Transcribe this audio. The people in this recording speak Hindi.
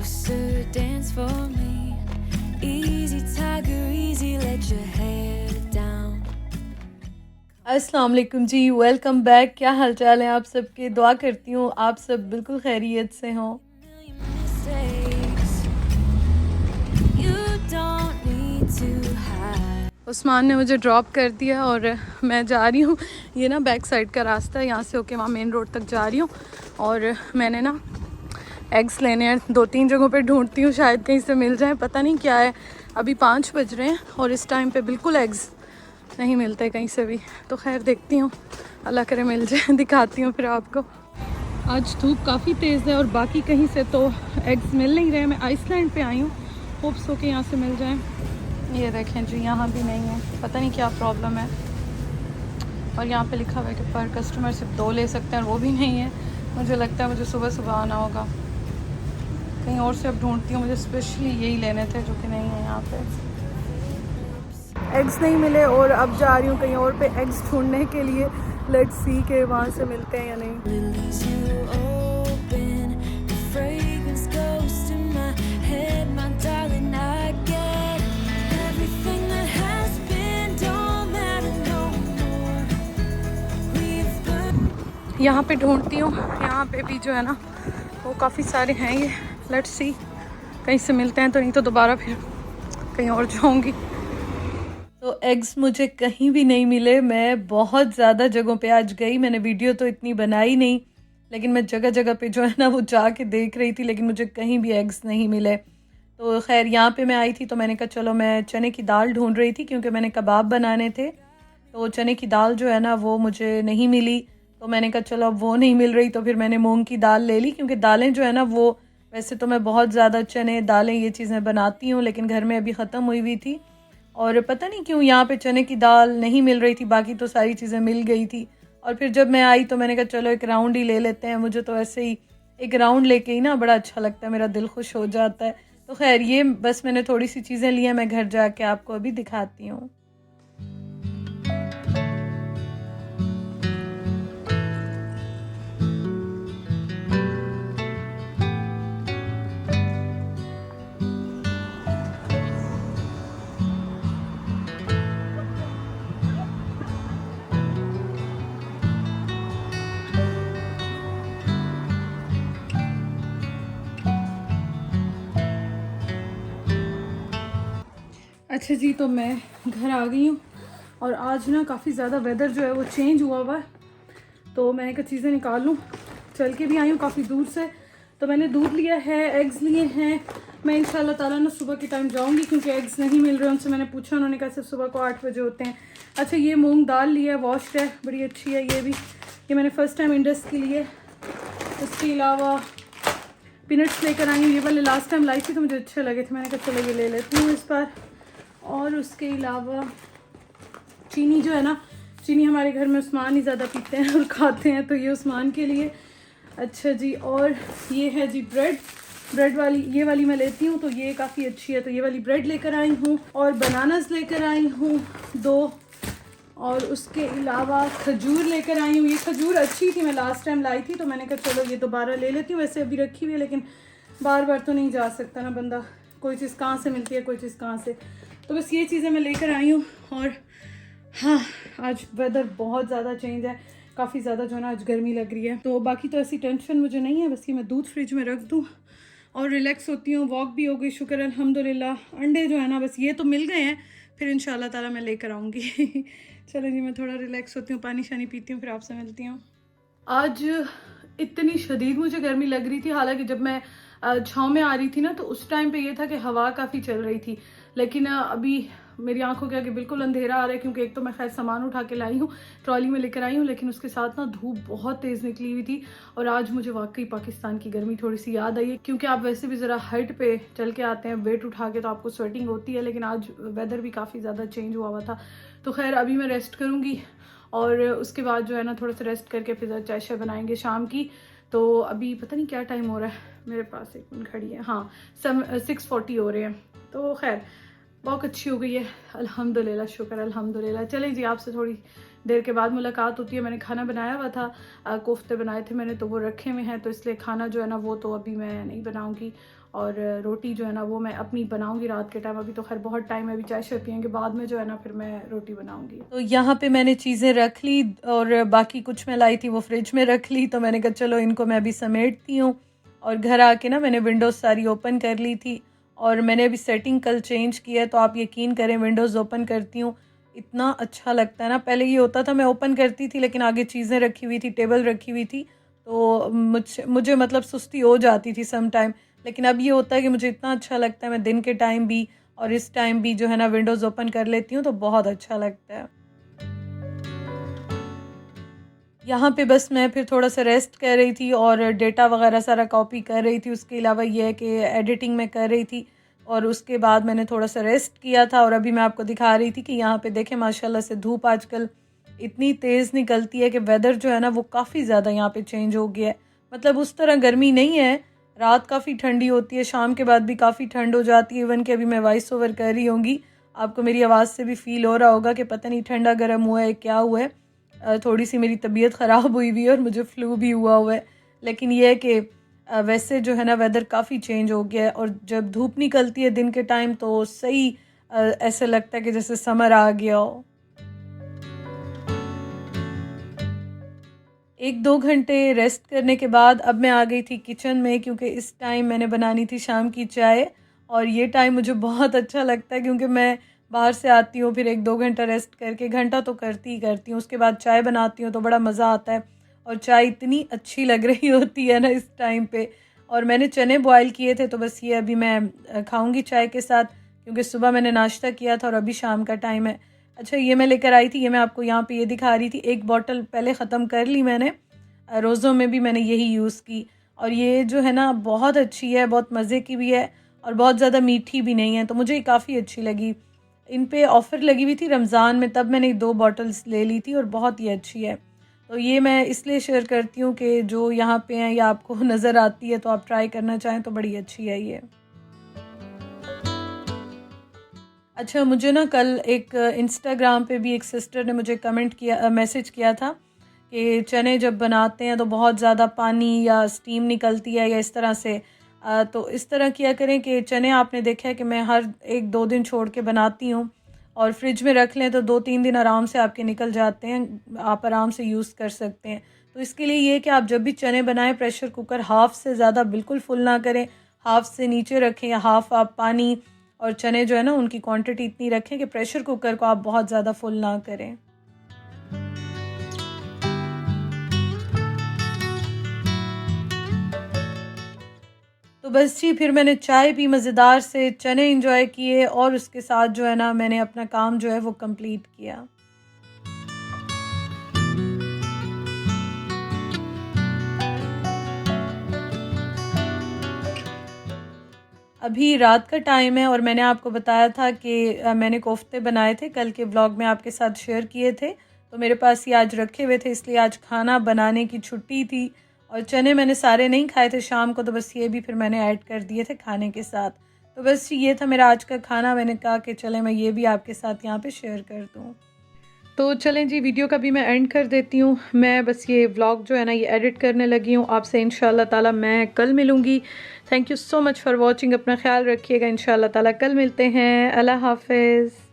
closer, dance for me. Easy tiger, easy, let your hair down. अस्सलाम वालेकुम जी, वेलकम बैक। क्या हाल चाल है आप सबके? दुआ करती हूँ आप सब बिल्कुल खैरियत से हों। Mistakes. You don't need to hide. Usman ने मुझे ड्रॉप कर दिया और मैं जा रही हूँ। ये ना बैक साइड का रास्ता है, यहाँ से होके वहाँ मेन रोड तक जा रही हूँ। और मैंने ना एग्स लेने हैं, 2-3 जगहों पे ढूंढती हूँ, शायद कहीं से मिल जाए। पता नहीं क्या है, अभी 5 बज रहे हैं और इस टाइम पे बिल्कुल एग्स नहीं मिलते कहीं से भी। तो खैर देखती हूँ, अल्लाह करे मिल जाए। दिखाती हूँ फिर आपको। आज धूप काफ़ी तेज़ है और बाकी कहीं से तो एग्स मिल नहीं रहे। मैं आइसलैंड पे आई हूँ, होप्स हो के यहाँ से मिल जाएं। ये देखें जी, यहाँ भी नहीं है, पता नहीं क्या प्रॉब्लम है। और यहाँ पे लिखा हुआ है कि पर कस्टमर सिर्फ 2 ले सकते हैं और वो भी नहीं है। मुझे लगता है मुझे सुबह सुबह आना होगा कहीं और से। अब ढूंढती हूँ, मुझे स्पेशली यही लेने थे जो कि नहीं है यहाँ पे। एग्स नहीं मिले और अब जा रही हूँ कहीं और पे एग्स ढूंढने के लिए। लेट्स सी के वहाँ से मिलते हैं या नहीं। Lilies you open, the fragrance goes to my head, my darling. I get everything that has been, don't matter no more. We've burned. यहाँ पे ढूंढती हूँ, यहाँ पे भी जो है ना वो काफ़ी सारे हैं। ये लेट्स सी कहीं से मिलते हैं तो, नहीं तो दोबारा फिर कहीं और जाऊँगी। तो एग्स मुझे कहीं भी नहीं मिले। मैं बहुत ज़्यादा जगहों पे आज गई, मैंने वीडियो तो इतनी बनाई नहीं, लेकिन मैं जगह जगह पे जो है ना वो जाके देख रही थी, लेकिन मुझे कहीं भी एग्स नहीं मिले। तो खैर यहाँ पे मैं आई थी तो मैंने कहा चलो, मैं चने की दाल ढूंढ रही थी क्योंकि मैंने कबाब बनाने थे। तो चने की दाल जो है ना वो मुझे नहीं मिली, तो मैंने कहा चलो अब वो नहीं मिल रही तो फिर मैंने मूंग की दाल ले ली। क्योंकि दालें जो है ना वो, वैसे तो मैं बहुत ज़्यादा चने दालें ये चीज़ें बनाती हूँ, लेकिन घर में अभी ख़त्म हुई हुई थी और पता नहीं क्यों यहाँ पे चने की दाल नहीं मिल रही थी, बाकी तो सारी चीज़ें मिल गई थी। और फिर जब मैं आई तो मैंने कहा चलो एक राउंड ही ले लेते हैं। मुझे तो ऐसे ही एक राउंड लेके ही ना बड़ा अच्छा लगता है, मेरा दिल खुश हो जाता है। तो खैर ये बस मैंने थोड़ी सी चीज़ें ली हैं, मैं घर जाके आपको अभी दिखाती हूँ। अच्छा जी, तो मैं घर आ गई हूँ और आज ना काफ़ी ज़्यादा वेदर जो है वो चेंज हुआ हुआ है, तो मैंने कहा चीज़ें निकाल लूँ। चल के भी आई हूँ काफ़ी दूर से, तो मैंने दूध लिया है, एग्स लिए हैं। मैं इंशाल्लाह ताला ना सुबह के टाइम जाऊँगी क्योंकि एग्स नहीं मिल रहे। उनसे मैंने पूछा, उन्होंने कहा सिर्फ सुबह को 8 बजे होते हैं। अच्छा, ये मूँग दाल लिया है, वॉश्ड है, बड़ी अच्छी है ये भी। ये मैंने फ़र्स्ट टाइम इंडस की लिए। उसके अलावा पीनट्स लेकर आई हूँ, ये वाले लास्ट टाइम लाई थी तो मुझे अच्छे लगे थे, मैंने कहा चलो ये ले लेती हूँ इस बार। और उसके अलावा चीनी जो है ना, चीनी हमारे घर में उस्मान ही ज़्यादा पीते हैं और खाते हैं, तो ये उस्मान के लिए। अच्छा जी, और ये है जी ब्रेड वाली, ये वाली मैं लेती हूँ तो ये काफ़ी अच्छी है, तो ये वाली ब्रेड लेकर आई हूँ। और बनानास लेकर आई हूँ 2, और उसके अलावा खजूर लेकर आई हूँ। ये खजूर अच्छी थी, मैं लास्ट टाइम लाई थी तो मैंने कहा चलो ये दोबारा ले लेती हूँ। वैसे अभी रखी हुई है, लेकिन बार बार तो नहीं जा सकता ना बंदा, कोई चीज़ कहाँ से मिलती है कोई चीज़ कहाँ से। तो बस ये चीज़ें मैं लेकर आई हूँ। और हाँ, आज वेदर बहुत ज़्यादा चेंज है, काफ़ी ज़्यादा जो है ना आज गर्मी लग रही है। तो बाकी तो ऐसी टेंशन मुझे नहीं है, बस ये मैं दूध फ्रिज में रख दूँ और रिलैक्स होती हूँ। वॉक भी हो गई, शुक्र अल्हम्दुलिल्लाह। अंडे जो है ना बस ये तो मिल गए हैं, फिर इंशाल्लाह ताला मैं लेकर आऊँगी। चलो जी, मैं थोड़ा रिलैक्स होती हूँ, पानी शानी पीती हूँ, फिर आपसे मिलती हूँ। आज इतनी शदीद मुझे गर्मी लग रही थी, हालांकि जब मैं छाँव में आ रही थी ना तो उस टाइम पे ये था कि हवा काफ़ी चल रही थी, लेकिन अभी मेरी आंखों के आगे बिल्कुल अंधेरा आ रहा है। क्योंकि एक तो मैं खैर सामान उठा के लाई हूँ, ट्रॉली में लेकर आई हूँ, लेकिन उसके साथ ना धूप बहुत तेज़ निकली हुई थी। और आज मुझे वाकई पाकिस्तान की गर्मी थोड़ी सी याद आई है, क्योंकि आप वैसे भी ज़रा हाइट पे चल के आते हैं वेट उठा के तो आपको स्वेटिंग होती है, लेकिन आज वेदर भी काफ़ी ज़्यादा चेंज हुआ था। तो खैर अभी मैं रेस्ट करूँगी और उसके बाद जो है ना थोड़ा सा रेस्ट करके फिर चाय शाय बनाएंगे शाम की। तो अभी पता नहीं क्या टाइम हो रहा है, मेरे पास एक मिनट घड़ी है, हाँ 6:40 हो रहे हैं। तो खैर बहुत अच्छी हो गई है अल्हम्दुलिल्लाह, शुक्र अल्हम्दुलिल्लाह। चलें जी, आपसे थोड़ी देर के बाद मुलाकात होती है। मैंने खाना बनाया हुआ था, कोफ्ते बनाए थे मैंने, तो वो रखे हुए हैं, तो इसलिए खाना जो है ना वो तो अभी मैं नहीं बनाऊँगी, और रोटी जो है ना वो मैं अपनी बनाऊंगी रात के टाइम। अभी तो खैर बहुत टाइम है, अभी चाय शाय पियेंगे, बाद में जो है ना फिर मैं रोटी बनाऊंगी। तो यहाँ पे मैंने चीज़ें रख ली और बाकी कुछ मैं लाई थी वो फ्रिज में रख ली, तो मैंने कहा चलो इनको मैं अभी समेटती हूँ। और घर आके ना मैंने विंडोज़ सारी ओपन कर ली थी, और मैंने अभी सेटिंग कल चेंज की है, तो आप यकीन करें विंडोज़ ओपन करती हूँ इतना अच्छा लगता है ना। पहले ये होता था मैं ओपन करती थी लेकिन आगे चीज़ें रखी हुई थी, टेबल रखी हुई थी, तो मुझे मतलब सुस्ती हो जाती थी सम टाइम। लेकिन अब ये होता है कि मुझे इतना अच्छा लगता है, मैं दिन के टाइम भी और इस टाइम भी जो है ना विंडोज़ ओपन कर लेती हूँ, तो बहुत अच्छा लगता है। यहाँ पे बस मैं फिर थोड़ा सा रेस्ट कर रही थी और डेटा वगैरह सारा कॉपी कर रही थी। उसके अलावा ये है कि एडिटिंग में कर रही थी, और उसके बाद मैंने थोड़ा सा रेस्ट किया था। और अभी मैं आपको दिखा रही थी कि यहाँ पे देखें माशाल्लाह से धूप आजकल इतनी तेज़ निकलती है कि वेदर जो है ना वो काफ़ी ज़्यादा यहाँ पे चेंज हो गया है। मतलब उस तरह गर्मी नहीं है, रात काफ़ी ठंडी होती है, शाम के बाद भी काफ़ी ठंड हो जाती है। इवन कि अभी मैं वॉइस ओवर कर रही होंगी, आपको मेरी आवाज़ से भी फील हो रहा होगा कि पता नहीं ठंडा गर्म हुआ है क्या हुआ है। थोड़ी सी मेरी तबीयत ख़राब हुई हुई है और मुझे फ्लू भी हुआ हुआ है। लेकिन ये है कि वैसे जो है ना वेदर काफ़ी चेंज हो गया है, और जब धूप निकलती है दिन के टाइम तो सही ऐसे लगता है कि जैसे समर आ गया हो। 1-2 घंटे रेस्ट करने के बाद अब मैं आ गई थी किचन में, क्योंकि इस टाइम मैंने बनानी थी शाम की चाय। और ये टाइम मुझे बहुत अच्छा लगता है क्योंकि मैं बाहर से आती हूँ, फिर 1-2 घंटा रेस्ट करके, घंटा तो करती ही करती हूँ, उसके बाद चाय बनाती हूँ तो बड़ा मज़ा आता है। और चाय इतनी अच्छी लग रही होती है ना इस टाइम पे। और मैंने चने बॉयल किए थे, तो बस ये अभी मैं खाऊँगी चाय के साथ, क्योंकि सुबह मैंने नाश्ता किया था और अभी शाम का टाइम है। अच्छा, ये मैं लेकर आई थी, ये मैं आपको यहाँ पे ये दिखा रही थी। एक बॉटल पहले ख़त्म कर ली मैंने, रोज़ों में भी मैंने यही यूज़ की। और ये जो है ना बहुत अच्छी है, बहुत मज़े की भी है और बहुत ज़्यादा मीठी भी नहीं है, तो मुझे ये काफ़ी अच्छी लगी। इन पे ऑफ़र लगी हुई थी रमज़ान में, तब मैंने 2 बॉटल्स ले ली थी और बहुत ही अच्छी है। तो ये मैं इसलिए शेयर करती हूँ कि जो यहाँ पे हैं या आपको नज़र आती है तो आप ट्राई करना चाहें तो बड़ी अच्छी है ये। अच्छा, मुझे ना कल एक इंस्टाग्राम पे भी एक सिस्टर ने मुझे कमेंट किया, मैसेज किया था कि चने जब बनाते हैं तो बहुत ज़्यादा पानी या स्टीम निकलती है या इस तरह से। तो इस तरह किया करें कि चने, आपने देखा है कि मैं हर 1-2 दिन छोड़ के बनाती हूँ, और फ्रिज में रख लें तो 2-3 दिन आराम से आपके निकल जाते हैं, आप आराम से यूज़ कर सकते हैं। तो इसके लिए ये कि आप जब भी चने बनाएं, प्रेशर कुकर हाफ़ से ज़्यादा बिल्कुल फुल ना करें, हाफ़ से नीचे रखें, या हाफ़ आप पानी और चने जो है ना उनकी क्वांटिटी इतनी रखें कि प्रेशर कुकर को आप बहुत ज़्यादा फुल ना करें। तो बस जी, फिर मैंने चाय पी मज़ेदार से, चने एंजॉय किए, और उसके साथ जो है ना मैंने अपना काम जो है वो कंप्लीट किया। अभी रात का टाइम है और मैंने आपको बताया था कि मैंने कोफ्ते बनाए थे, कल के व्लॉग में आपके साथ शेयर किए थे, तो मेरे पास ये आज रखे हुए थे, इसलिए आज खाना बनाने की छुट्टी थी। और चने मैंने सारे नहीं खाए थे शाम को, तो बस ये भी फिर मैंने ऐड कर दिए थे खाने के साथ। तो बस ये था मेरा आज का खाना, मैंने कहा कि चलें मैं ये भी आपके साथ यहाँ पे शेयर कर दूँ। तो चलें जी, वीडियो का भी मैं एंड कर देती हूँ। मैं बस ये व्लॉग जो है ना ये एडिट करने लगी हूँ। आपसे इंशाल्लाह ताला मैं कल मिलूँगी। Thank you so much for watching. अपना ख्याल रखिएगा। इंशाल्लाह ताला कल मिलते हैं। अल्लाह हाफ़िज़।